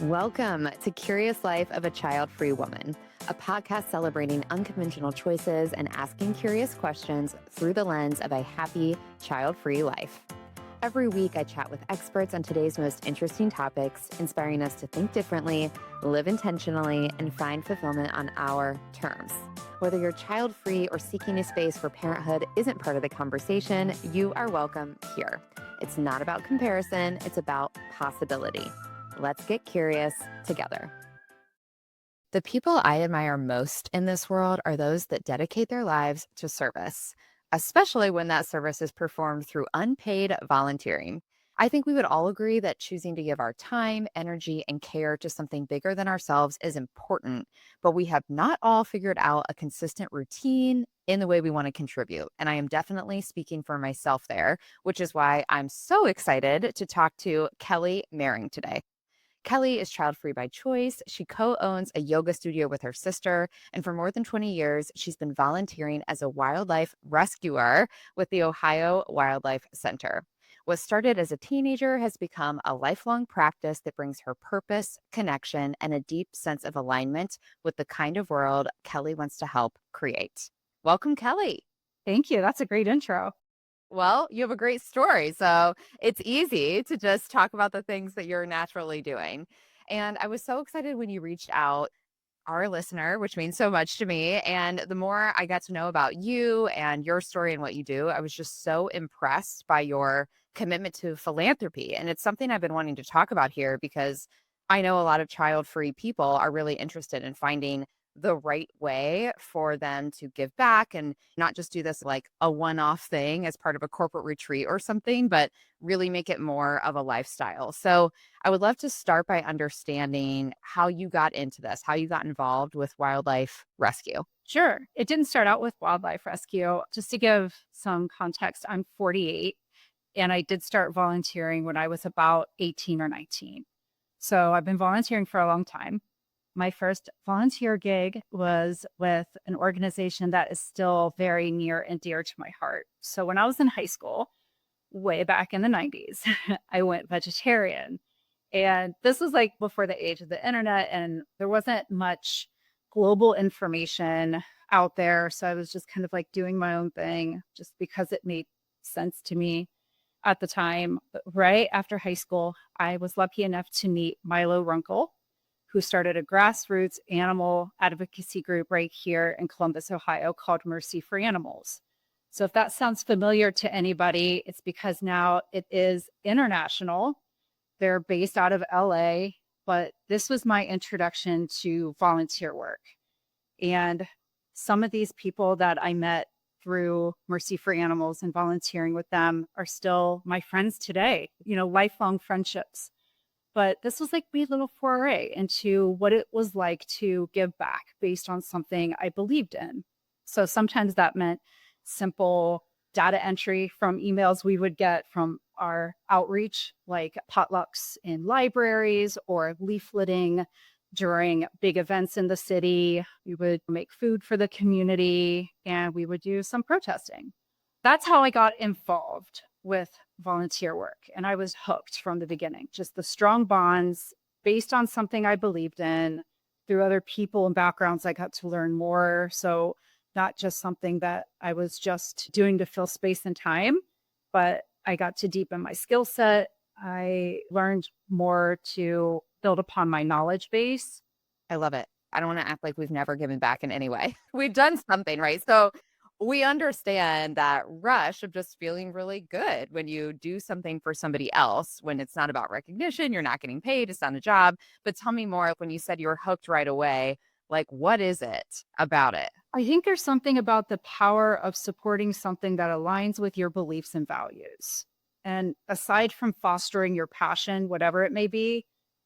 Welcome to Curious Life of a Childfree Woman, a podcast celebrating unconventional choices and asking curious questions through the lens of a happy, child-free life. Every week, I chat with experts on today's most interesting topics, inspiring us to think differently, live intentionally, and find fulfillment on our terms. Whether you're child-free or seeking a space where parenthood isn't part of the conversation, you are welcome here. It's not about comparison, it's about possibility. Let's get curious together. The people I admire most in this world are those that dedicate their lives to service, especially when that service is performed through unpaid volunteering. I think we would all agree that choosing to give our time, energy, and care to something bigger than ourselves is important, but we have not all figured out a consistent routine in the way we want to contribute. And I am definitely speaking for myself there, which is why I'm so excited to talk to Kelly Mehring today. Kelly is child-free by choice. She co-owns a yoga studio with her sister, and for more than 20 years, she's been volunteering as a wildlife rescuer with the Ohio Wildlife Center. What started as a teenager has become a lifelong practice that brings her purpose, connection, and a deep sense of alignment with the kind of world Kelly wants to help create. Welcome, Kelly. Thank you. That's a great intro. Well, you have a great story, so it's easy to just talk about the things that you're naturally doing. And I was so excited when you reached out, our listener, which means so much to me. And the more I got to know about you and your story and what you do, I was just so impressed by your commitment to philanthropy. And it's something I've been wanting to talk about here because I know a lot of child-free people are really interested in finding the right way for them to give back and not just do this like a one-off thing as part of a corporate retreat or something, but really make it more of a lifestyle. So I would love to start by understanding how you got into this, how you got involved with wildlife rescue. Sure. It didn't start out with wildlife rescue. Just to give some context, I'm 48 and I did start volunteering when I was about 18 or 19. So I've been volunteering for a long time. My first volunteer gig was with an organization that is still very near and dear to my heart. So when I was in high school, way back in the 90s, I went vegetarian. And this was like before the age of the internet, and there wasn't much global information out there. So I was just kind of like doing my own thing just because it made sense to me at the time. But right after high school, I was lucky enough to meet Milo Runkle, who started a grassroots animal advocacy group right here in Columbus, Ohio called Mercy for Animals. So if that sounds familiar to anybody, it's because now it is international. They're based out of LA, but this was my introduction to volunteer work. And some of these people that I met through Mercy for Animals and volunteering with them are still my friends today, lifelong friendships. But this was like my little foray into what it was like to give back based on something I believed in. So sometimes that meant simple data entry from emails we would get from our outreach, like potlucks in libraries or leafleting during big events in the city. We would make food for the community and we would do some protesting. That's how I got involved with volunteer work. And I was hooked from the beginning, just the strong bonds based on something I believed in. Through other people and backgrounds, I got to learn more. So not just something that I was just doing to fill space and time, but I got to deepen my skill set. I learned more to build upon my knowledge base. I love it. I don't want to act like we've never given back in any way. We've done something, right? So we understand that rush of just feeling really good when you do something for somebody else, when it's not about recognition, you're not getting paid, it's not a job. But tell me more, when you said you were hooked right away, like what is it about it? I think there's something about the power of supporting something that aligns with your beliefs and values. And aside from fostering your passion, whatever it may be,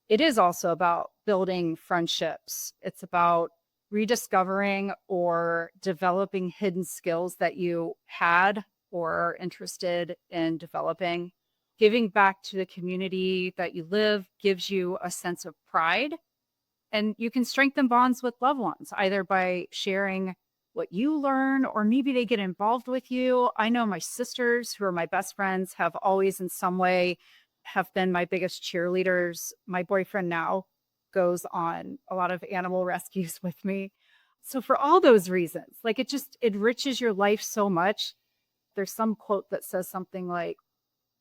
it is also about building friendships. It's about rediscovering or developing hidden skills that you had or are interested in developing. Giving back to the community that you live gives you a sense of pride, and you can strengthen bonds with loved ones, either by sharing what you learn or maybe they get involved with you. I know my sisters, who are my best friends, have always in some way have been my biggest cheerleaders. My boyfriend now goes on a lot of animal rescues with me. So for all those reasons, like it just enriches your life so much. There's some quote that says something like,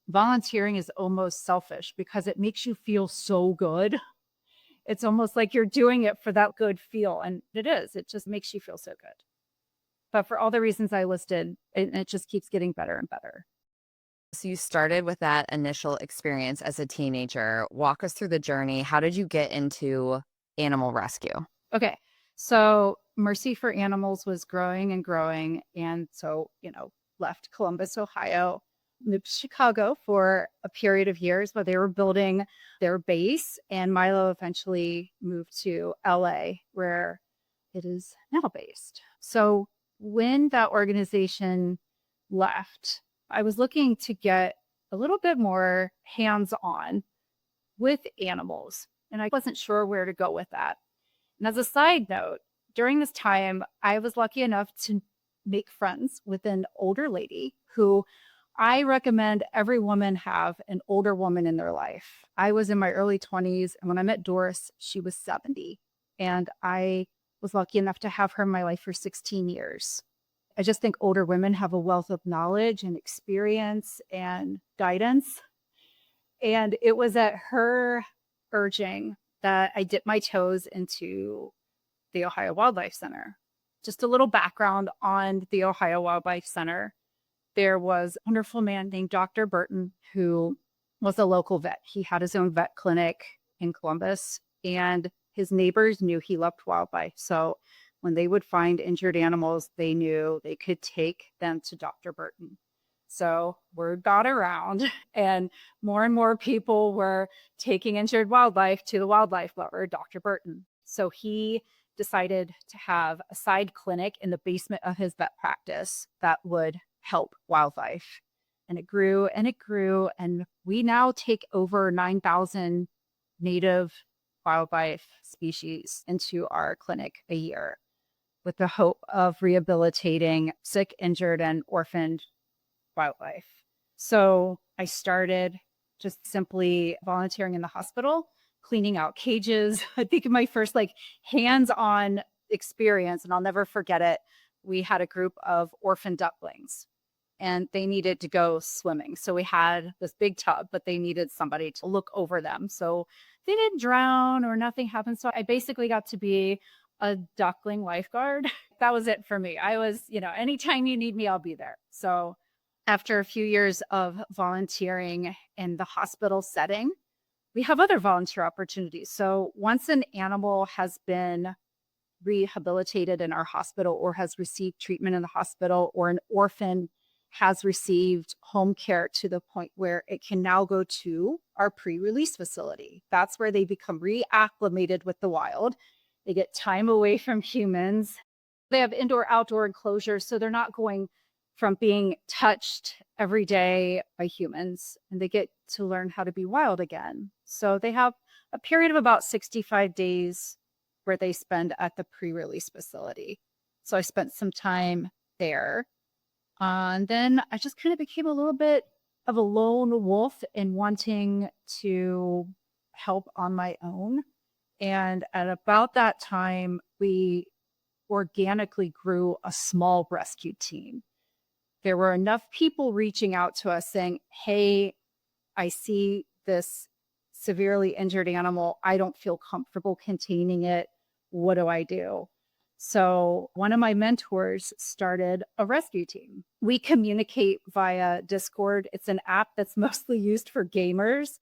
volunteering is almost selfish because it makes you feel so good. It's almost like you're doing it for that good feel. And it is. It just makes you feel so good. But for all the reasons I listed, it just keeps getting better and better. So you started with that initial experience as a teenager. Walk us through the journey. How did you get into animal rescue? Okay. So Mercy for Animals was growing and growing. And so, left Columbus, Ohio, moved to Chicago for a period of years while they were building their base. And Milo eventually moved to LA, where it is now based. So when that organization left, I was looking to get a little bit more hands-on with animals. And I wasn't sure where to go with that. And as a side note, during this time, I was lucky enough to make friends with an older lady who I recommend every woman have an older woman in their life. I was in my early 20s, and when I met Doris, she was 70. And I was lucky enough to have her in my life for 16 years. I just think older women have a wealth of knowledge and experience and guidance. And it was at her urging that I dipped my toes into the Ohio Wildlife Center. Just a little background on the Ohio Wildlife Center. There was a wonderful man named Dr. Burton, who was a local vet. He had his own vet clinic in Columbus, and his neighbors knew he loved wildlife. So when they would find injured animals, they knew they could take them to Dr. Burton. So word got around, and more people were taking injured wildlife to the wildlife lover, Dr. Burton. So he decided to have a side clinic in the basement of his vet practice that would help wildlife. And it grew and it grew. And we now take over 9,000 native wildlife species into our clinic a year with the hope of rehabilitating sick, injured, and orphaned wildlife. So I started just simply volunteering in the hospital, cleaning out cages. I think my first hands-on experience, and I'll never forget it, we had a group of orphan ducklings and they needed to go swimming. So we had this big tub, but they needed somebody to look over them. So they didn't drown or nothing happened. So I basically got to be a duckling lifeguard. That was it for me. I was, anytime you need me, I'll be there. So after a few years of volunteering in the hospital setting, we have other volunteer opportunities. So once an animal has been rehabilitated in our hospital or has received treatment in the hospital, or an orphan has received home care to the point where it can now go to our pre-release facility. That's where they become reacclimated with the wild. They get time away from humans. They have indoor-outdoor enclosures, so they're not going from being touched every day by humans, and they get to learn how to be wild again. So they have a period of about 65 days where they spend at the pre-release facility. So I spent some time there. And then I just kind of became a little bit of a lone wolf in wanting to help on my own. And at about that time, we organically grew a small rescue team. There were enough people reaching out to us saying, hey, I see this severely injured animal. I don't feel comfortable containing it. What do I do? So one of my mentors started a rescue team. We communicate via Discord. It's an app that's mostly used for gamers.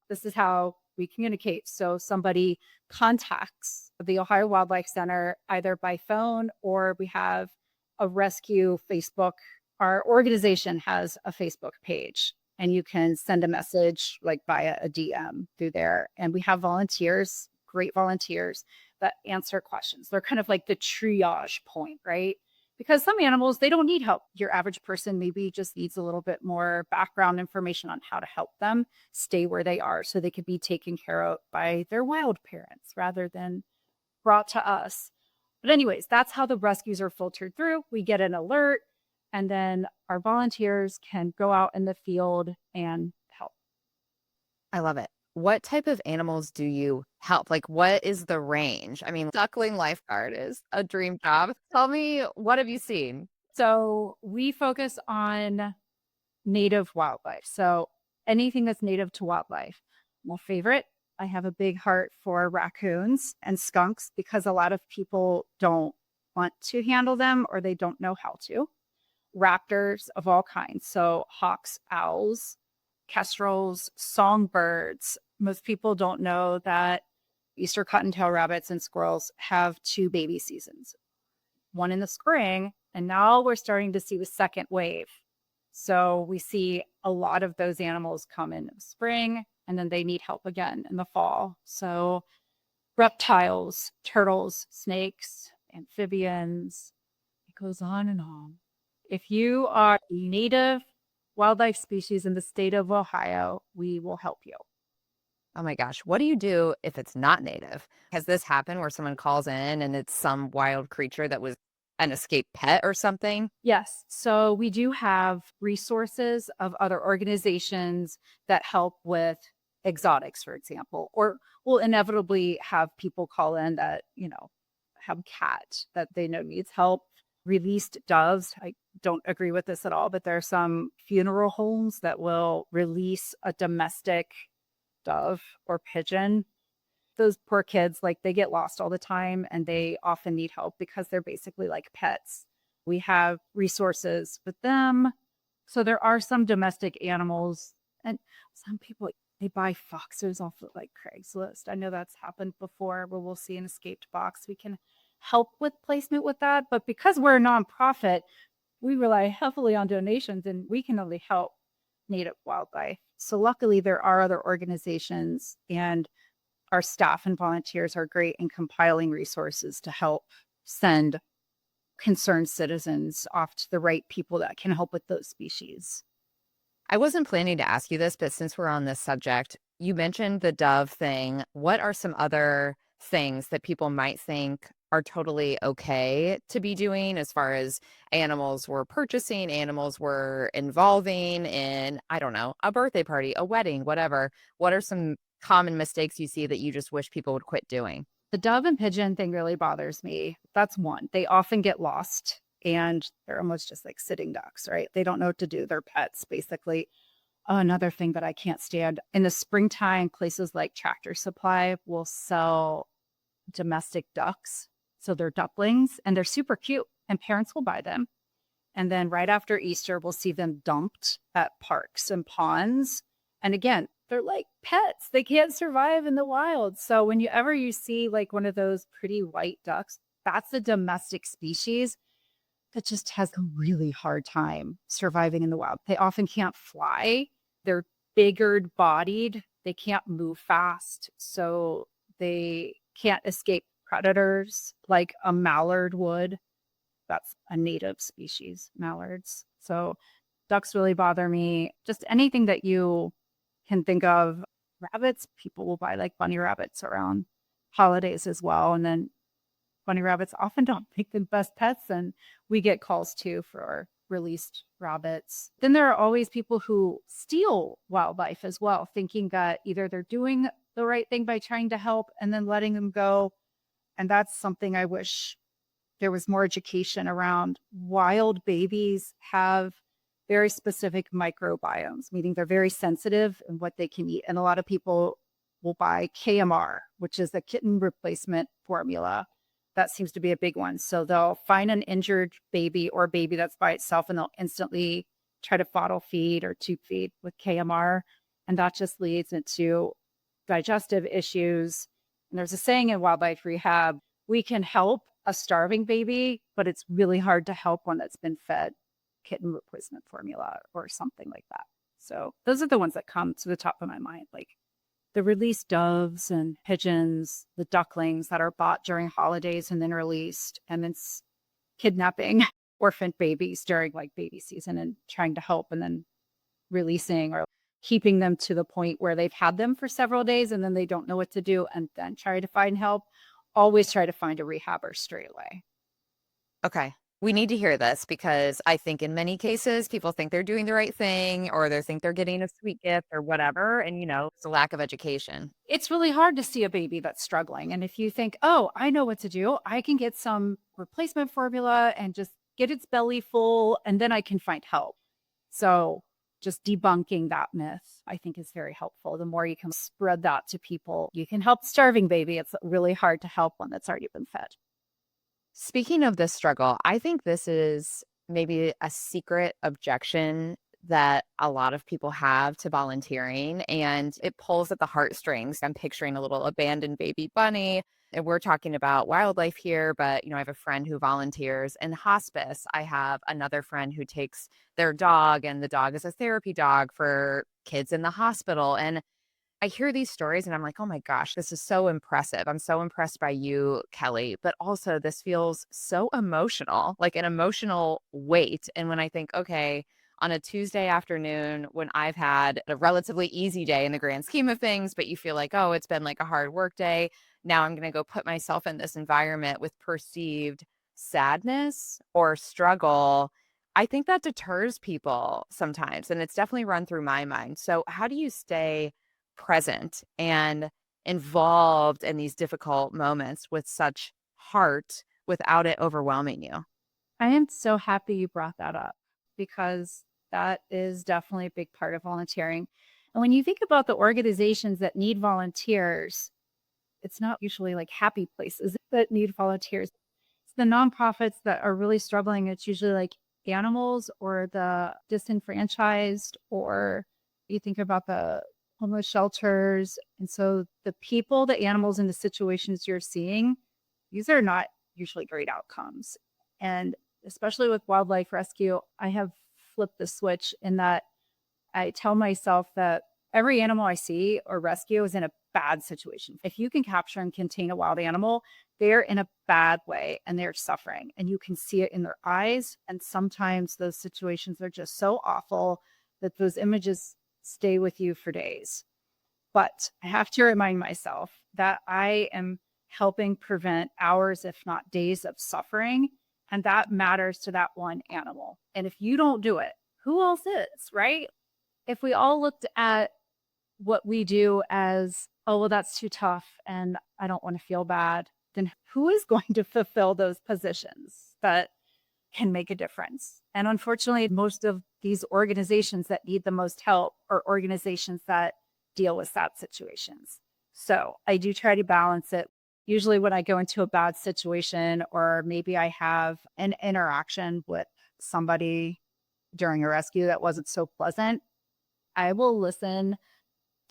This is how we communicate. So somebody contacts the Ohio Wildlife Center either by phone, or we have a rescue Facebook. Our organization has a Facebook page, and you can send a message via a DM through there. And we have volunteers, great volunteers that answer questions. They're kind of like the triage point, right? Because some animals, they don't need help. Your average person maybe just needs a little bit more background information on how to help them stay where they are so they could be taken care of by their wild parents rather than brought to us. But anyways, that's how the rescues are filtered through. We get an alert, and then our volunteers can go out in the field and help. I love it. What type of animals do you help? Like, what is the range? I mean, duckling lifeguard is a dream job. Tell me, what have you seen? So we focus on native wildlife. So anything that's native to wildlife. My favorite, I have a big heart for raccoons and skunks because a lot of people don't want to handle them or they don't know how to. Raptors of all kinds. So hawks, owls, kestrels, songbirds. Most people don't know that Easter cottontail rabbits and squirrels have two baby seasons, one in the spring, and now we're starting to see the second wave. So we see a lot of those animals come in the spring and then they need help again in the fall. So reptiles, turtles, snakes, amphibians, it goes on and on. If you are a native wildlife species in the state of Ohio, we will help you. Oh my gosh, what do you do if it's not native? Has this happened where someone calls in and it's some wild creature that was an escaped pet or something? Yes. So we do have resources of other organizations that help with exotics, for example, or we'll inevitably have people call in that, have a cat that they know needs help. Released doves. I don't agree with this at all, but there are some funeral homes that will release a domestic dove or pigeon. Those poor kids, like they get lost all the time and they often need help because they're basically like pets. We have resources with them. So there are some domestic animals and some people they buy foxes off of like Craigslist. I know that's happened before where we'll see an escaped fox. We can help with placement with that. But because we're a nonprofit, we rely heavily on donations and we can only help native wildlife. So luckily there are other organizations and our staff and volunteers are great in compiling resources to help send concerned citizens off to the right people that can help with those species. I wasn't planning to ask you this, but since we're on this subject, you mentioned the dove thing. What are some other things that people might think are totally okay to be doing as far as animals we're purchasing, animals we're involving in, I don't know, a birthday party, a wedding, whatever? What are some common mistakes you see that you just wish people would quit doing? The dove and pigeon thing really bothers me. That's one. They often get lost and they're almost just like sitting ducks, right? They don't know what to do. They're pets, basically. Another thing that I can't stand in the springtime, places like Tractor Supply will sell domestic ducks. So they're ducklings and they're super cute, and parents will buy them. And then right after Easter, we'll see them dumped at parks and ponds. And again, they're like pets. They can't survive in the wild. So whenever you see like one of those pretty white ducks, that's a domestic species that just has a really hard time surviving in the wild. They often can't fly. They're bigger bodied. They can't move fast. So they can't escape predators like a mallard would. That's a native species, mallards. So ducks really bother me. Just anything that you can think of. Rabbits, people will buy like bunny rabbits around holidays as well. And then bunny rabbits often don't make the best pets. And we get calls too for released rabbits. Then there are always people who steal wildlife as well, thinking that either they're doing the right thing by trying to help and then letting them go. And that's something I wish there was more education around. Wild babies have very specific microbiomes, meaning they're very sensitive in what they can eat. And a lot of people will buy KMR, which is the kitten replacement formula. That seems to be a big one. So they'll find an injured baby or a baby that's by itself and they'll instantly try to bottle feed or tube feed with KMR. And that just leads into digestive issues. And there's a saying in wildlife rehab, we can help a starving baby, but it's really hard to help one that's been fed kitten replacement formula or something like that. So those are the ones that come to the top of my mind, like the released doves and pigeons, the ducklings that are bought during holidays and then released, and then kidnapping orphaned babies during like baby season and trying to help and then releasing or keeping them to the point where they've had them for several days and then they don't know what to do and then try to find help. Always try to find a rehabber straight away. Okay. We need to hear this because I think in many cases, people think they're doing the right thing or they think they're getting a sweet gift or whatever. And, it's a lack of education. It's really hard to see a baby that's struggling. And if you think, oh, I know what to do, I can get some replacement formula and just get its belly full, and then I can find help. So just debunking that myth, I think, is very helpful. The more you can spread that to people, you can help starving baby. It's really hard to help one that's already been fed. Speaking of this struggle, I think this is maybe a secret objection that a lot of people have to volunteering, and it pulls at the heartstrings. I'm picturing a little abandoned baby bunny, and we're talking about wildlife here, but I have a friend who volunteers in hospice. I have another friend who takes their dog, and the dog is a therapy dog for kids in the hospital. And I hear these stories and I'm like, oh my gosh, this is so impressive. I'm so impressed by you, Kelly. But also, this feels so emotional, like an emotional weight. And when I think, okay, on a Tuesday afternoon, when I've had a relatively easy day in the grand scheme of things, but you feel like, oh, it's been like a hard work day. Now I'm going to go put myself in this environment with perceived sadness or struggle. I think that deters people sometimes. And it's definitely run through my mind. So, how do you stay present and involved in these difficult moments with such heart without it overwhelming you? I am so happy you brought that up because that is definitely a big part of volunteering. And when you think about the organizations that need volunteers, it's not usually like happy places that need volunteers. It's the nonprofits that are really struggling. It's usually like animals or the disenfranchised, or you think about the homeless shelters. And so the people, the animals, and the situations you're seeing, these are not usually great outcomes. And especially with wildlife rescue, I have flipped the switch in that I tell myself that every animal I see or rescue is in a bad situation. If you can capture and contain a wild animal, they're in a bad way and they're suffering, and you can see it in their eyes. And sometimes those situations are just so awful that those images stay with you for days. But I have to remind myself that I am helping prevent hours, if not days, of suffering. And that matters to that one animal. And if you don't do it, who else is, right? If we all looked at what we do as, oh, well, that's too tough and I don't want to feel bad, then who is going to fulfill those positions that can make a difference? And unfortunately, most of these organizations that need the most help are organizations that deal with sad situations. So I do try to balance it. Usually, when I go into a bad situation, or maybe I have an interaction with somebody during a rescue that wasn't so pleasant, I will listen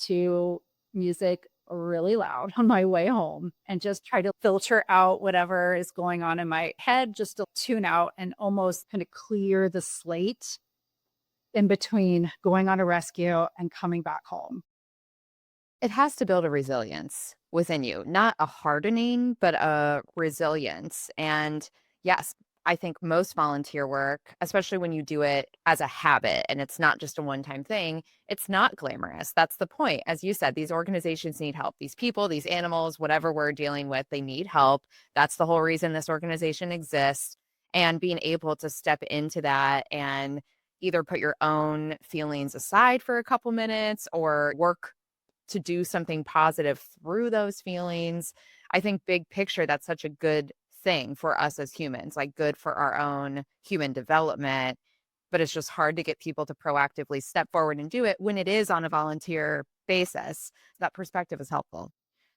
to music really loud on my way home and just try to filter out whatever is going on in my head, just to tune out and almost kind of clear the slate in between going on a rescue and coming back home. It has to build a resilience within you, not a hardening, but a resilience. And yes, I think most volunteer work, especially when you do it as a habit and it's not just a one time thing, it's not glamorous. That's the point. As you said, these organizations need help. These people, these animals, whatever we're dealing with, they need help. That's the whole reason this organization exists. And being able to step into that and either put your own feelings aside for a couple minutes or work to do something positive through those feelings. I think big picture, that's such a good thing for us as humans, like good for our own human development. But it's just hard to get people to proactively step forward and do it when it is on a volunteer basis. That perspective is helpful.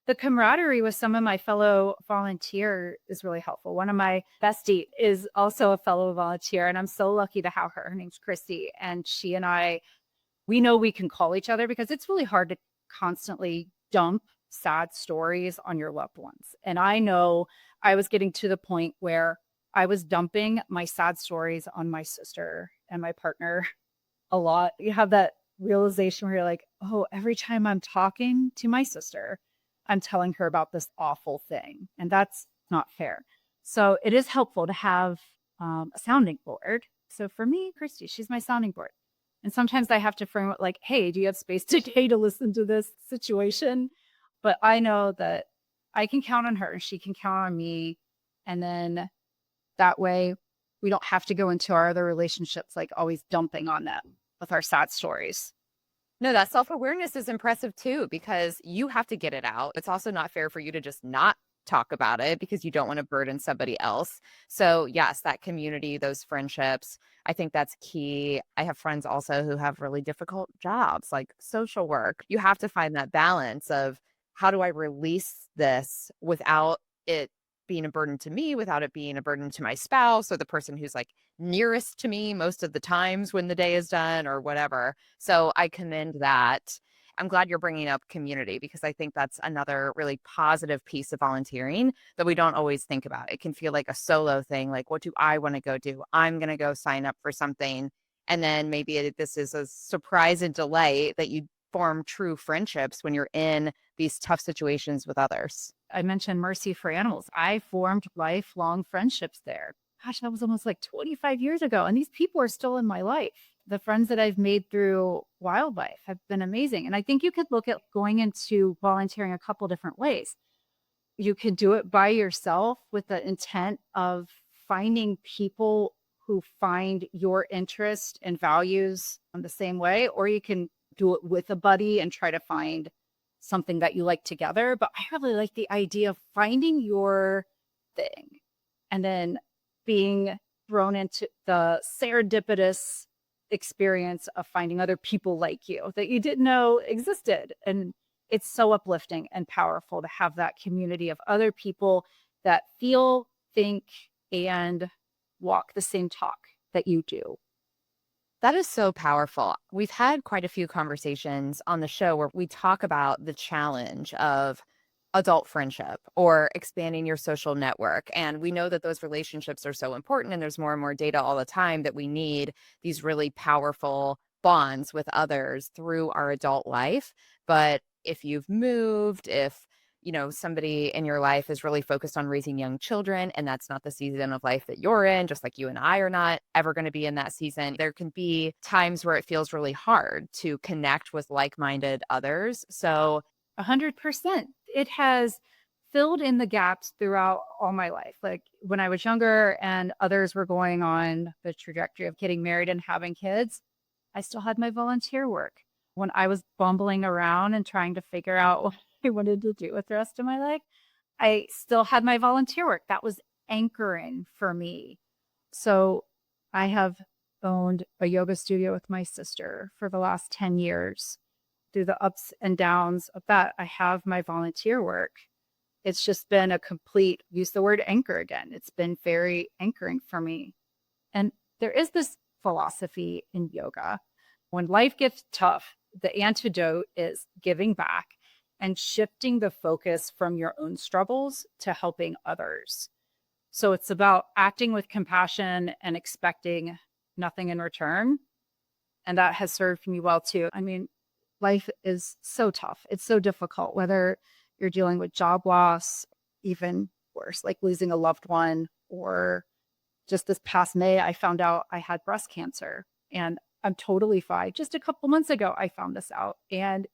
The camaraderie with some of my fellow volunteer is really helpful. One of my bestie is also a fellow volunteer, and I'm so lucky to have her. Her name's Christy, and she and I, we know we can call each other because it's really hard to constantly dump sad stories on your loved ones. And I know I was getting to the point where I was dumping my sad stories on my sister and my partner a lot. You have that realization where you're like, oh, every time I'm talking to my sister, I'm telling her about this awful thing. And that's not fair. So it is helpful to have a sounding board. So for me, Christy, she's my sounding board. And sometimes I have to frame it like, hey, do you have space today to listen to this situation? But I know that I can count on her and she can count on me. And then that way we don't have to go into our other relationships like always dumping on them with our sad stories. No, that self-awareness is impressive too, because you have to get it out. It's also not fair for you to just not talk about it because you don't want to burden somebody else. So, yes, that community, those friendships, I think that's key. I have friends also who have really difficult jobs, like social work. You have to find that balance of how do I release this without it being a burden to me, without it being a burden to my spouse or the person who's like nearest to me most of the times when the day is done or whatever. So I commend that. I'm glad you're bringing up community because I think that's another really positive piece of volunteering that we don't always think about. It can feel like a solo thing. Like, what do I want to go do? I'm going to go sign up for something. And then maybe this is a surprise and delight that you form true friendships when you're in these tough situations with others. I mentioned Mercy for Animals. I formed lifelong friendships there. Gosh, that was almost like 25 years ago. And these people are still in my life. The friends that I've made through wildlife have been amazing. And I think you could look at going into volunteering a couple different ways. You could do it by yourself with the intent of finding people who find your interest and values in the same way, or you can do it with a buddy and try to find something that you like together. But I really like the idea of finding your thing and then being thrown into the serendipitous experience of finding other people like you that you didn't know existed. And it's so uplifting and powerful to have that community of other people that feel, think, and walk the same talk that you do. That is so powerful. We've had quite a few conversations on the show where we talk about the challenge of adult friendship or expanding your social network. And we know that those relationships are so important. And there's more and more data all the time that we need these really powerful bonds with others through our adult life. But if you've moved, if somebody in your life is really focused on raising young children, and that's not the season of life that you're in, just like you and I are not ever going to be in that season, there can be times where it feels really hard to connect with like-minded others. So 100%. It has filled in the gaps throughout all my life. Like when I was younger and others were going on the trajectory of getting married and having kids, I still had my volunteer work. When I was bumbling around and trying to figure out what I wanted to do with the rest of my life, I still had my volunteer work. That was anchoring for me. So I have owned a yoga studio with my sister for the last 10 years. Through the ups and downs of that, I have my volunteer work. It's just been a complete, use the word anchor again. It's been very anchoring for me. And there is this philosophy in yoga. When life gets tough, the antidote is giving back and shifting the focus from your own struggles to helping others. So it's about acting with compassion and expecting nothing in return. And that has served me well too. I mean, life is so tough. It's so difficult, whether you're dealing with job loss, even worse, like losing a loved one, or just this past May, I found out I had breast cancer and I'm totally fine. Just a couple months ago, I found this out. And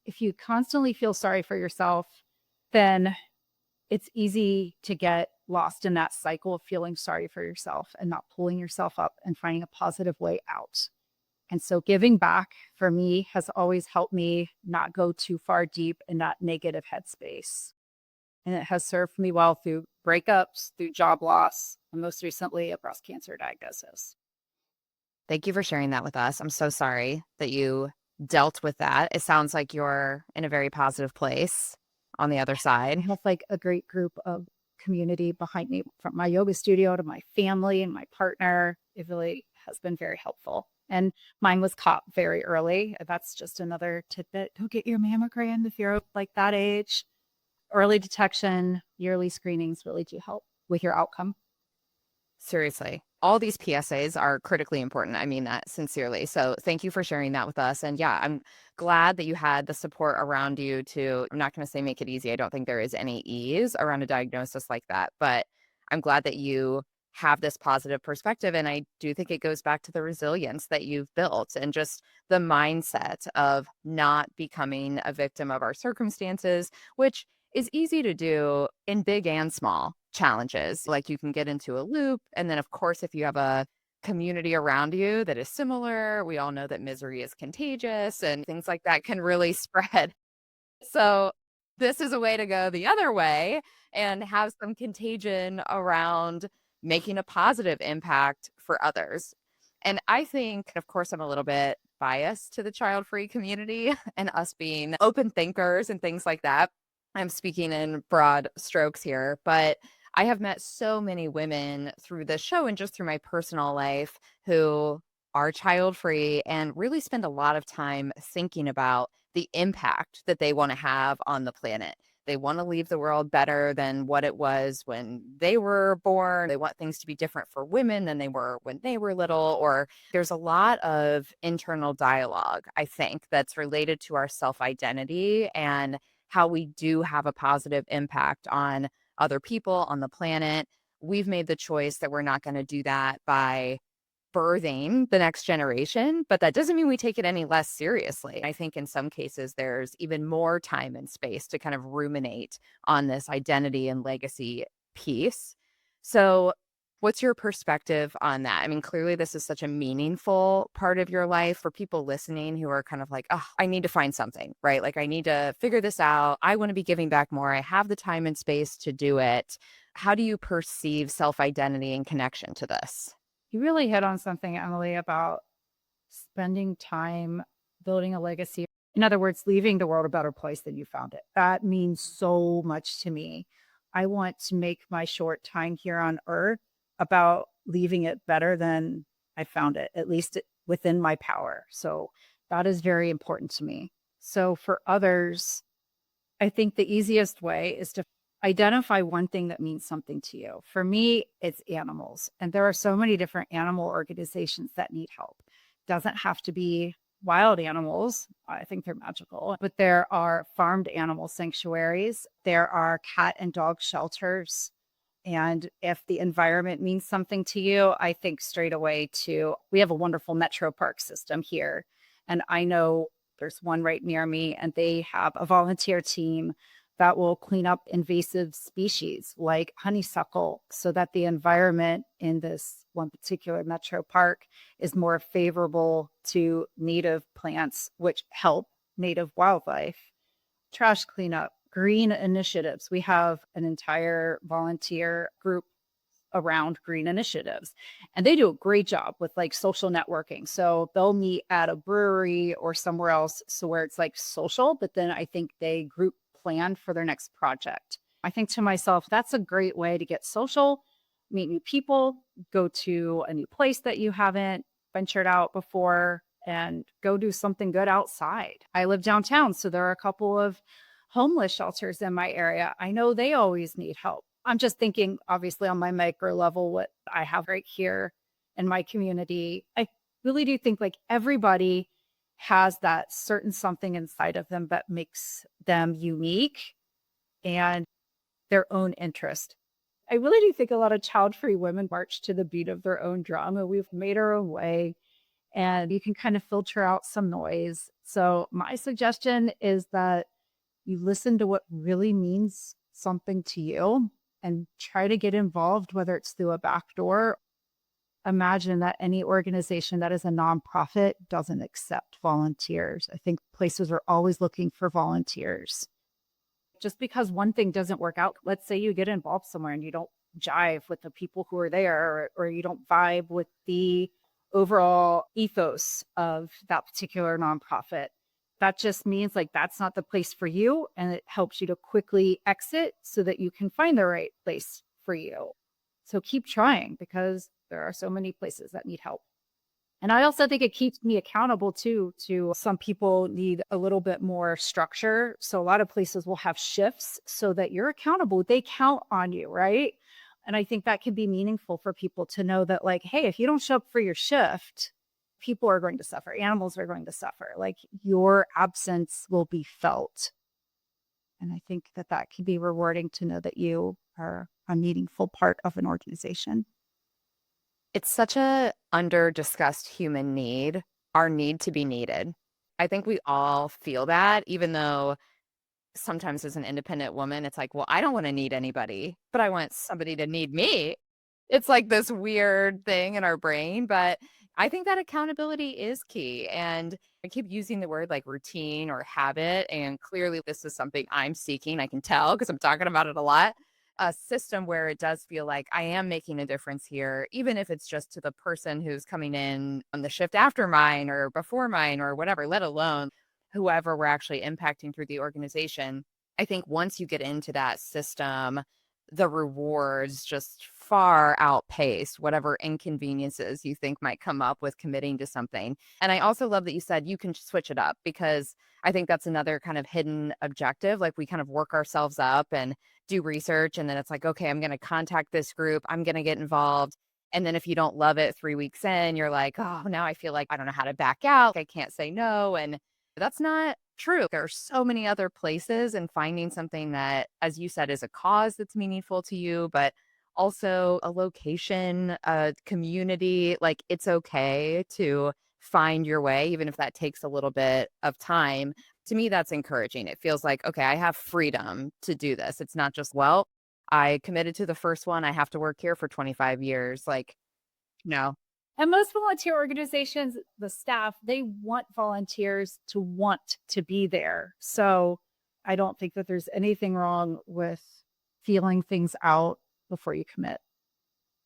if you constantly feel sorry for yourself, then it's easy to get lost in that cycle of feeling sorry for yourself and not pulling yourself up and finding a positive way out. And so giving back for me has always helped me not go too far deep in that negative headspace. And it has served me well through breakups, through job loss, and most recently a breast cancer diagnosis. thank you for sharing that with us. I'm so sorry that you dealt with that. It sounds like you're in a very positive place on the other side. I have like a great group of community behind me, from my yoga studio to my family and my partner. It really has been very helpful. And mine was caught very early. That's just another tidbit. Go get your mammogram if you're like that age. Early detection, yearly screenings really do help with your outcome. Seriously. All these PSAs are critically important. I mean that sincerely. So thank you for sharing that with us. And yeah, I'm glad that you had the support around you to, I'm not going to say make it easy. I don't think there is any ease around a diagnosis like that, but I'm glad that you have this positive perspective. And I do think it goes back to the resilience that you've built and just the mindset of not becoming a victim of our circumstances, which is easy to do in big and small. challenges. Like you can get into a loop. And then, of course, if you have a community around you that is similar, we all know that misery is contagious and things like that can really spread. So, this is a way to go the other way and have some contagion around making a positive impact for others. And I think, of course, I'm a little bit biased to the child free community and us being open thinkers and things like that. I'm speaking in broad strokes here, but I have met so many women through this show and just through my personal life who are child free and really spend a lot of time thinking about the impact that they want to have on the planet. They want to leave the world better than what it was when they were born. They want things to be different for women than they were when they were little. Or there's a lot of internal dialogue, I think, that's related to our self identity and how we do have a positive impact on other people, on the planet. We've made the choice that we're not going to do that by birthing the next generation, but that doesn't mean we take it any less seriously. I think in some cases, there's even more time and space to kind of ruminate on this identity and legacy piece. So, what's your perspective on that? I mean, clearly, this is such a meaningful part of your life for people listening who are kind of like, oh, I need to find something, right? Like, I need to figure this out. I want to be giving back more. I have the time and space to do it. How do you perceive self identity and connection to this? You really hit on something, Emily, about spending time building a legacy. In other words, leaving the world a better place than you found it. That means so much to me. I want to make my short time here on earth about leaving it better than I found it, at least within my power. So that is very important to me. So for others, I think the easiest way is to identify one thing that means something to you. For me, it's animals. And there are so many different animal organizations that need help. Doesn't have to be wild animals. I think they're magical. But there are farmed animal sanctuaries. There are cat and dog shelters. And if the environment means something to you, I think straight away to, we have a wonderful metro park system here. And I know there's one right near me, and they have a volunteer team that will clean up invasive species like honeysuckle so that the environment in this one particular metro park is more favorable to native plants, which help native wildlife. Trash cleanup, green initiatives. We have an entire volunteer group around green initiatives, and they do a great job with like social networking. So they'll meet at a brewery or somewhere else, so where it's like social, but then I think they group plan for their next project. I think to myself, that's a great way to get social, meet new people, go to a new place that you haven't ventured out before, and go do something good outside. I live downtown, so there are a couple of homeless shelters in my area. I know they always need help. I'm just thinking, obviously, on my micro level, what I have right here in my community. I really do think like everybody has that certain something inside of them that makes them unique and their own interest. I really do think a lot of child-free women march to the beat of their own drum, and we've made our own way, and you can kind of filter out some noise. So my suggestion is that you listen to what really means something to you and try to get involved, whether it's through a back door. Imagine that any organization that is a nonprofit doesn't accept volunteers. I think places are always looking for volunteers. Just because one thing doesn't work out, let's say you get involved somewhere and you don't jive with the people who are there, or you don't vibe with the overall ethos of that particular nonprofit. That just means like that's not the place for you, and it helps you to quickly exit so that you can find the right place for you. So keep trying, because there are so many places that need help. And I also think it keeps me accountable too. To some people need a little bit more structure. So a lot of places will have shifts so that you're accountable. They count on you, right? And I think that can be meaningful for people to know that, like, hey, if you don't show up for your shift, people are going to suffer. Animals are going to suffer. Like, your absence will be felt. And I think that that can be rewarding to know that you are a meaningful part of an organization. It's such a under discussed human need, our need to be needed. I think we all feel that, even though sometimes as an independent woman, it's like, well, I don't want to need anybody, but I want somebody to need me. It's like this weird thing in our brain, but I think that accountability is key. And I keep using the word like routine or habit. And clearly, this is something I'm seeking. I can tell because I'm talking about it a lot. A system where it does feel like I am making a difference here, even if it's just to the person who's coming in on the shift after mine or before mine or whatever, let alone whoever we're actually impacting through the organization. I think once you get into that system, the rewards just far outpace whatever inconveniences you think might come up with committing to something. And I also love that you said you can switch it up because I think that's another kind of hidden objective. Like we kind of work ourselves up and do research, and then it's like, okay, I'm going to contact this group, I'm going to get involved. And then if you don't love it 3 weeks in, you're like, oh, now I feel like I don't know how to back out. I can't say no. And that's not true. There are so many other places, and finding something that, as you said, is a cause that's meaningful to you, but also a location, a community. Like it's okay to find your way, even if that takes a little bit of time. To me, that's encouraging. It feels like, okay, I have freedom to do this. It's not just, well, I committed to the first one. I have to work here for 25 years. Like, no. And most volunteer organizations, the staff, they want volunteers to want to be there. So I don't think that there's anything wrong with feeling things out before you commit.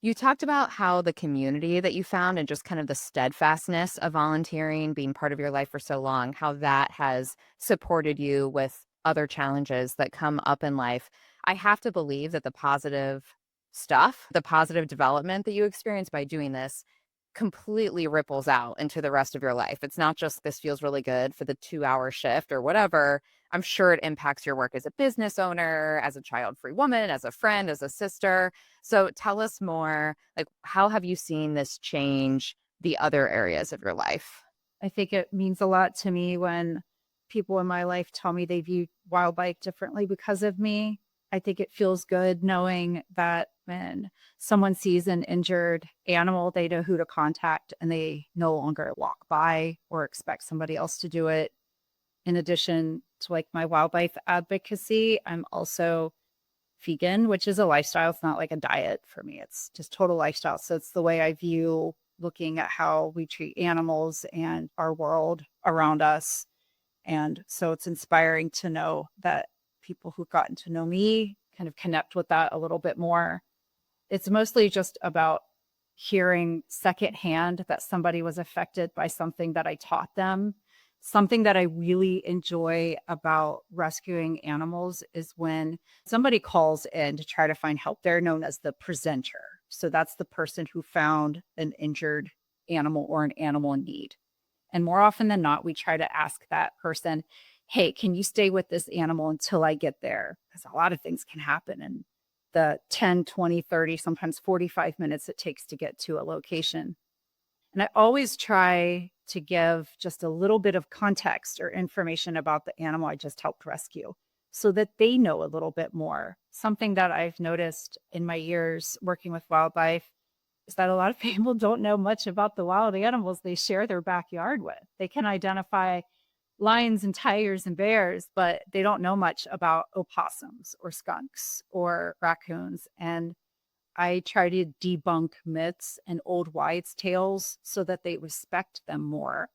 You talked about how the community that you found and just kind of the steadfastness of volunteering being part of your life for so long, how that has supported you with other challenges that come up in life. I have to believe that the positive stuff, the positive development that you experience by doing this completely ripples out into the rest of your life. It's not just this feels really good for the 2 hour shift or whatever. I'm sure it impacts your work as a business owner, as a child-free woman, as a friend, as a sister. So tell us more, like, how have you seen this change the other areas of your life? I think it means a lot to me when people in my life tell me they view wildlife differently because of me. I think it feels good knowing that when someone sees an injured animal, they know who to contact and they no longer walk by or expect somebody else to do it. In addition to like my wildlife advocacy, I'm also vegan, which is a lifestyle. It's not like a diet for me. It's just total lifestyle. So it's the way I view looking at how we treat animals and our world around us. And so it's inspiring to know that people who've gotten to know me kind of connect with that a little bit more. It's mostly just about hearing secondhand that somebody was affected by something that I taught them. Something that I really enjoy about rescuing animals is when somebody calls in to try to find help. They're known as the presenter. So that's the person who found an injured animal or an animal in need. And more often than not, we try to ask that person, hey, can you stay with this animal until I get there? Because a lot of things can happen in the 10, 20, 30, sometimes 45 minutes it takes to get to a location. And I always try to give just a little bit of context or information about the animal I just helped rescue so that they know a little bit more. Something that I've noticed in my years working with wildlife is that a lot of people don't know much about the wild animals they share their backyard with. They can identify lions and tigers and bears, but they don't know much about opossums or skunks or raccoons. And I try to debunk myths and old wives' tales so that they respect them more.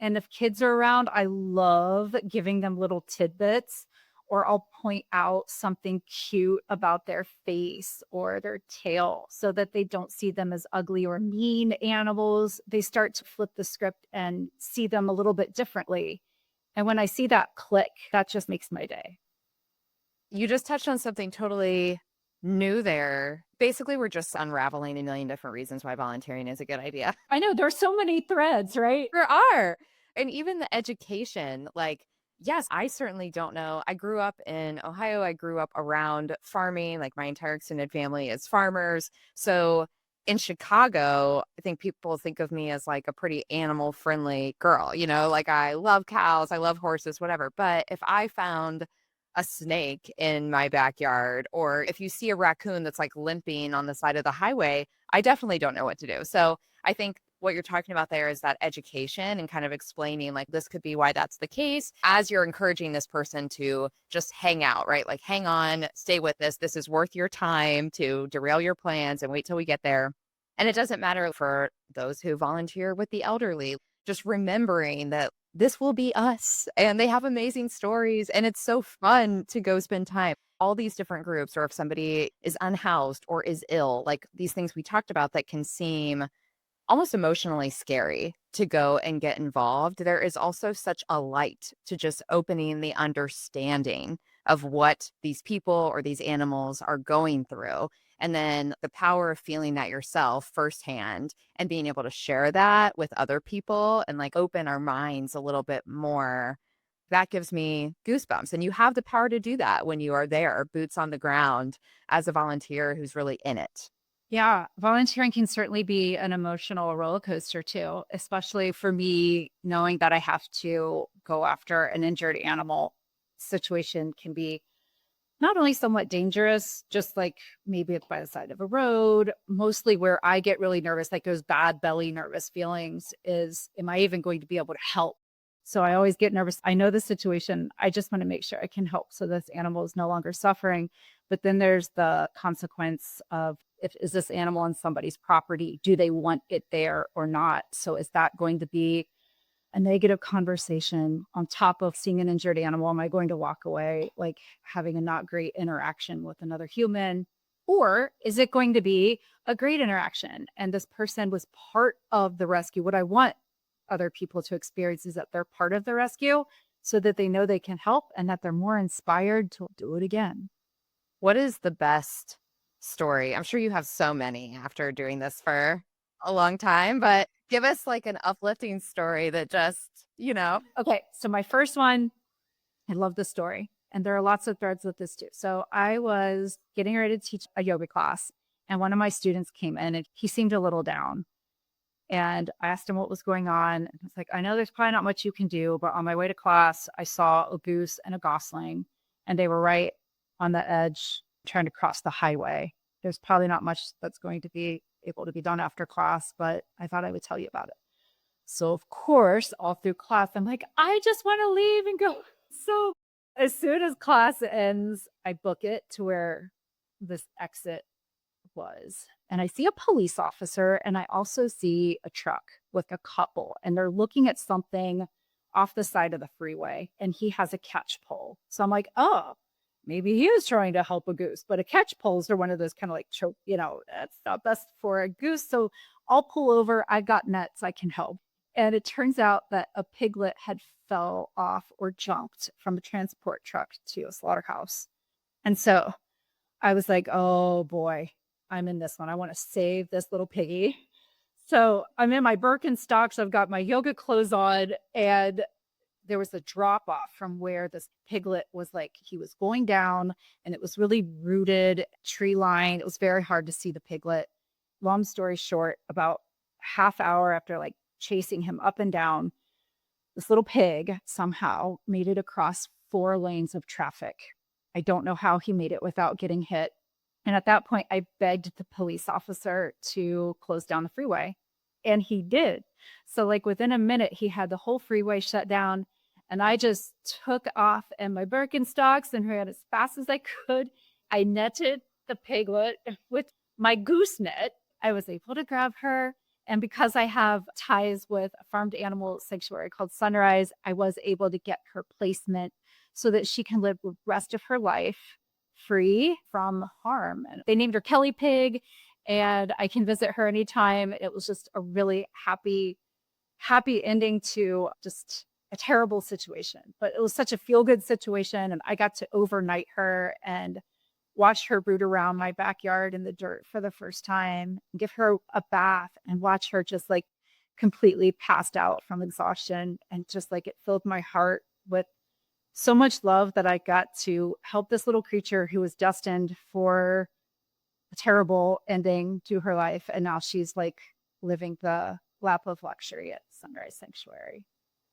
And if kids are around, I love giving them little tidbits, or I'll point out something cute about their face or their tail so that they don't see them as ugly or mean animals. They start to flip the script and see them a little bit differently. And when I see that click, that just makes my day. You just touched on something totally new there. Basically, we're just unraveling a million different reasons why volunteering is a good idea. I know there's so many threads, right? There are. And even the education, like, yes, I certainly don't know. I grew up in Ohio. I grew up around farming. Like, my entire extended family is farmers. So in Chicago, I think people think of me as like a pretty animal friendly girl, like I love cows, I love horses, whatever. But if I found a snake in my backyard, or if you see a raccoon that's like limping on the side of the highway, I definitely don't know what to do. So I think what you're talking about there is that education and kind of explaining like this could be why that's the case as you're encouraging this person to just hang out, right? Like hang on, stay with this. This is worth your time to derail your plans and wait till we get there. And it doesn't matter for those who volunteer with the elderly, just remembering that this will be us and they have amazing stories and it's so fun to go spend time. All these different groups, or if somebody is unhoused or is ill, like these things we talked about that can seem almost emotionally scary to go and get involved. There is also such a light to just opening the understanding of what these people or these animals are going through. And then the power of feeling that yourself firsthand and being able to share that with other people and like open our minds a little bit more. That gives me goosebumps. And you have the power to do that when you are there, boots on the ground as a volunteer who's really in it. Yeah, volunteering can certainly be an emotional roller coaster too, especially for me, knowing that I have to go after an injured animal. Situation can be not only somewhat dangerous, just like maybe it's by the side of a road. Mostly where I get really nervous, like those bad belly nervous feelings, is am I even going to be able to help? So I always get nervous. I know the situation. I just want to make sure I can help so this animal is no longer suffering. But then there's the consequence of, if is this animal on somebody's property? Do they want it there or not? So is that going to be a negative conversation on top of seeing an injured animal? Am I going to walk away like having a not great interaction with another human? Or is it going to be a great interaction? And this person was part of the rescue. What I want other people to experience is that they're part of the rescue so that they know they can help and that they're more inspired to do it again. What is the best story? I'm sure you have so many after doing this for a long time, but give us like an uplifting story that just, Okay, so my first one, I love this story. And there are lots of threads with this too. So I was getting ready to teach a yoga class, and one of my students came in and he seemed a little down. And I asked him what was going on. And I was like, I know there's probably not much you can do, but on my way to class, I saw a goose and a gosling, and they were right on the edge trying to cross the highway. There's probably not much that's going to be able to be done after class, but I thought I would tell you about it. So, of course, all through class, I'm like, I just want to leave and go. So, as soon as class ends, I book it to where this exit was. And I see a police officer, and I also see a truck with a couple, and they're looking at something off the side of the freeway, and he has a catch pole. So I'm like, oh, maybe he is trying to help a goose, but a catch poles are one of those kind of like choke, that's not best for a goose. So I'll pull over. I got nets. I can help. And it turns out that a piglet had fell off or jumped from a transport truck to a slaughterhouse. And so I was like, oh boy, I'm in this one. I want to save this little piggy. So I'm in my Birkenstocks. I've got my yoga clothes on, and there was a drop off from where this piglet was, like he was going down, and it was really rooted tree line. It was very hard to see the piglet. Long story short, about half hour after like chasing him up and down, this little pig somehow made it across 4 lanes of traffic. I don't know how he made it without getting hit. And at that point, I begged the police officer to close down the freeway. And he did. So, like, within a minute, he had the whole freeway shut down. And I just took off in my Birkenstocks and ran as fast as I could. I netted the piglet with my goose net. I was able to grab her. And because I have ties with a farmed animal sanctuary called Sunrise, I was able to get her placement so that she can live the rest of her life free from harm. And they named her Kelly Pig, and I can visit her anytime. It was just a really happy ending to just a terrible situation. But it was such a feel-good situation, and I got to overnight her and watch her root around my backyard in the dirt for the first time, give her a bath, and watch her just like completely passed out from exhaustion. And just like it filled my heart with so much love that I got to help this little creature who was destined for a terrible ending to her life. And now she's like living the lap of luxury at Sunrise Sanctuary.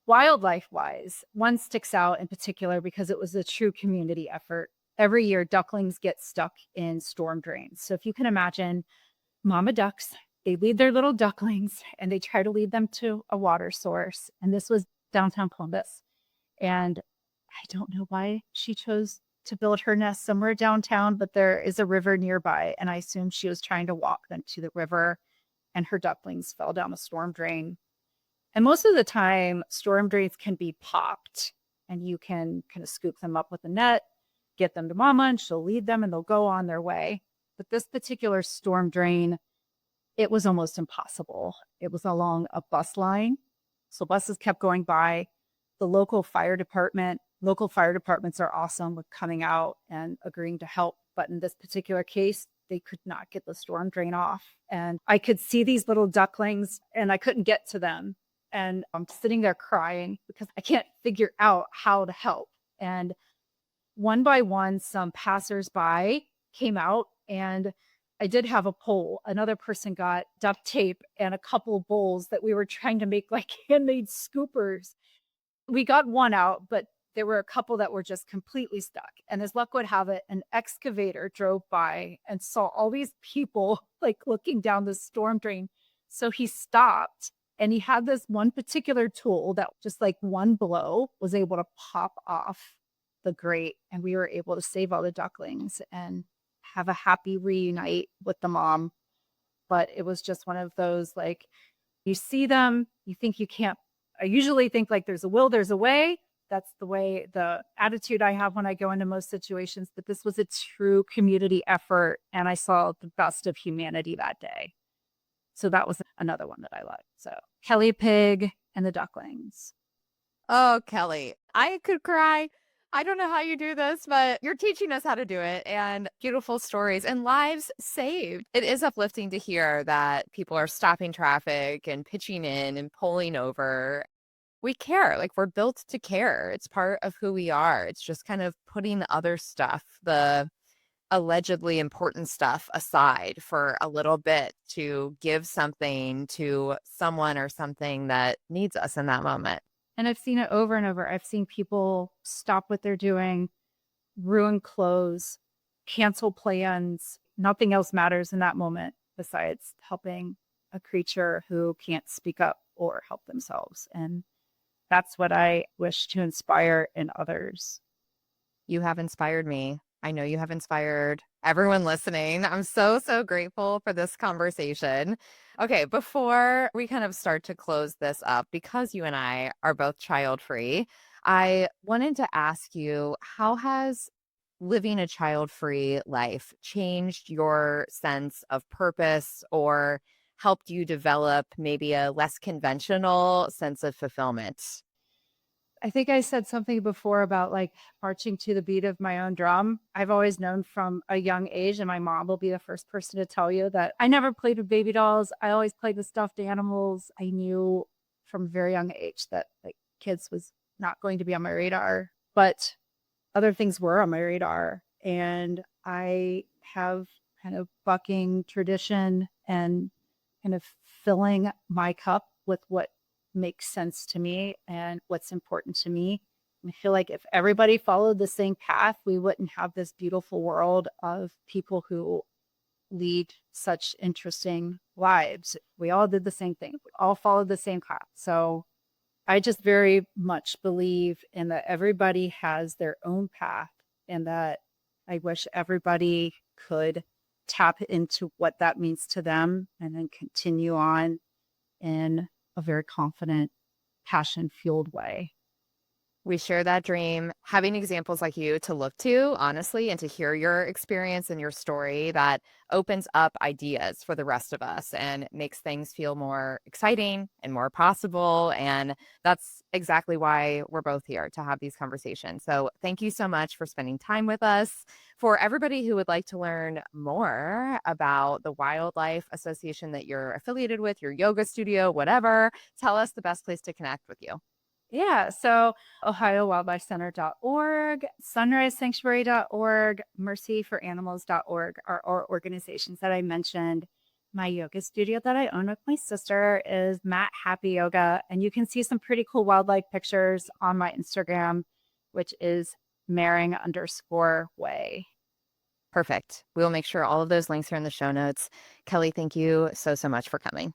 Wildlife wise, one sticks out in particular because it was a true community effort. Every year, ducklings get stuck in storm drains. So if you can imagine, mama ducks They lead their little ducklings and they try to lead them to a water source. And this was downtown Columbus. And I don't know why she chose to build her nest somewhere downtown, but there is a river nearby. And I assume she was trying to walk them to the river, and her ducklings fell down a storm drain. And most of the time, storm drains can be popped and you can kind of scoop them up with a net, get them to mama, and she'll lead them and they'll go on their way. But this particular storm drain, it was almost impossible. It was along a bus line. So buses kept going by. The local fire departments are awesome with coming out and agreeing to help. But in this particular case, they could not get the storm drain off. And I could see these little ducklings and I couldn't get to them. And I'm sitting there crying because I can't figure out how to help. And one by one, some passersby came out, and I did have a pole. Another person got duct tape and a couple of bowls that we were trying to make like handmade scoopers. We got one out, but there were a couple that were just completely stuck. And as luck would have it, an excavator drove by and saw all these people like looking down the storm drain. So he stopped, and he had this one particular tool that just like one blow was able to pop off the grate. And we were able to save all the ducklings and have a happy reunite with the mom. But it was just one of those, like, you see them, you think you can't. I usually think like there's a will, there's a way. That's the attitude I have when I go into most situations. But this was a true community effort, and I saw the best of humanity that day. So that was another one that I liked. So Kelly Pig and the ducklings. Oh, Kelly, I could cry. I don't know how you do this, but you're teaching us how to do it, and beautiful stories and lives saved. It is uplifting to hear that people are stopping traffic and pitching in and pulling over. We care, like we're built to care. It's part of who we are. It's just kind of putting the other stuff, the allegedly important stuff aside for a little bit to give something to someone or something that needs us in that moment. And I've seen it over and over. I've seen people stop what they're doing, ruin clothes, cancel plans. Nothing else matters in that moment besides helping a creature who can't speak up or help themselves. And that's what I wish to inspire in others. You have inspired me. I know you have inspired everyone listening. I'm so, so grateful for this conversation. Okay, before we kind of start to close this up, because you and I are both child-free, I wanted to ask you, how has living a child-free life changed your sense of purpose or helped you develop maybe a less conventional sense of fulfillment? I think I said something before about like marching to the beat of my own drum. I've always known from a young age, and my mom will be the first person to tell you, that I never played with baby dolls. I always played with stuffed animals. I knew from a very young age that like kids was not going to be on my radar, but other things were on my radar. And I have kind of bucking tradition and kind of filling my cup with what makes sense to me and what's important to me. I feel like if everybody followed the same path, we wouldn't have this beautiful world of people who lead such interesting lives. We all did the same thing. We all followed the same path. So I just very much believe in that everybody has their own path, and that I wish everybody could tap into what that means to them and then continue on in a very confident, passion-fueled way. We share that dream. Having examples like you to look to, honestly, and to hear your experience and your story, that opens up ideas for the rest of us and makes things feel more exciting and more possible. And that's exactly why we're both here, to have these conversations. So thank you so much for spending time with us. For everybody who would like to learn more about the Wildlife Association that you're affiliated with, your yoga studio, whatever, tell us the best place to connect with you. Yeah, so OhioWildlifeCenter.org, SunriseSanctuary.org, MercyForAnimals.org are our organizations that I mentioned. My yoga studio that I own with my sister is Matt Happy Yoga, and you can see some pretty cool wildlife pictures on my Instagram, which is Mehring_way. Perfect. We will make sure all of those links are in the show notes. Kelly, thank you so, so much for coming.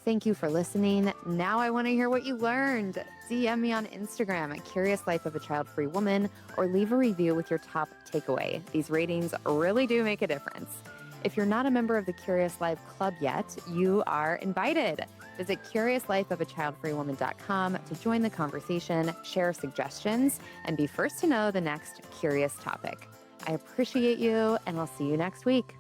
Thank you for listening. Now I want to hear what you learned. DM me on Instagram at Curious Life of a Child-Free Woman or leave a review with your top takeaway. These ratings really do make a difference. If you're not a member of the Curious Life Club yet, you are invited. Visit CuriousLifeOfAChildFreeWoman.com to join the conversation, share suggestions, and be first to know the next curious topic. I appreciate you, and I'll see you next week.